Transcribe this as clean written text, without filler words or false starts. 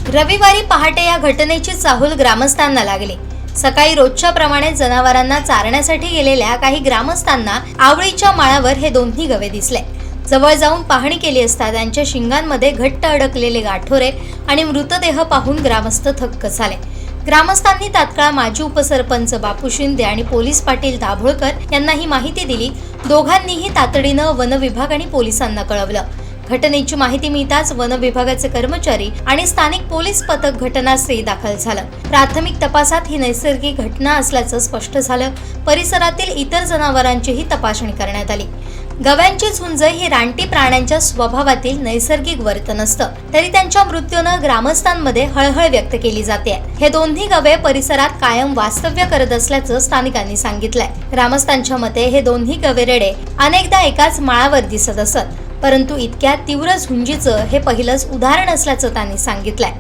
रविवारी पहाटे या घटनेची चाहूल ग्रामस्थांना लागली। सकाळी रोजच्या प्रमाणे जनावरांना चारण्यासाठी गेलेल्या काही ग्रामस्थांना आवळीच्या माळावर हे दोन्ही गवे दिसले। जवळ जाऊन पाहणी केली असता त्यांच्या शिंगांमध्ये घट्ट अडकलेले गाठोरे आणि मृतदेह पाहून ग्रामस्थ थक्क झाले। ग्रामस्थांनी तात्काळ माजी उपसरपंच बापू शिंदे आणि पोलीस पाटील दाभोळकर यांना ही माहिती दिली। दोघांनीही तातडीनं वन विभाग आणि पोलिसांना कळवलं। घटनेची माहिती मिळताच वन विभागाचे कर्मचारी आणि स्थानिक पोलीस पथक घटनास्थळी दाखल झालं। प्राथमिक तपासात ही नैसर्गिक घटना असल्याचं स्पष्ट झालं। परिसरातील इतर जनावरांचीही तपासणी करण्यात आली। गव्यांची झुंज ही रानटी प्राण्यांच्या स्वभावातील नैसर्गिक वर्तन असतं, तरी त्यांच्या मृत्यूनं ग्रामस्थांमध्ये हळहळ व्यक्त केली जाते। हे दोन्ही गवे परिसरात कायम वास्तव्य करत असल्याचं स्थानिकांनी सांगितलंय। ग्रामस्थांच्या मते हे दोन्ही गवेरेडे अनेकदा एकाच माळावर दिसत असत, परंतु इतक्या तीव्र झुंजीचं हे पहिलंच उदाहरण असल्याचं त्यांनी सांगितलंय।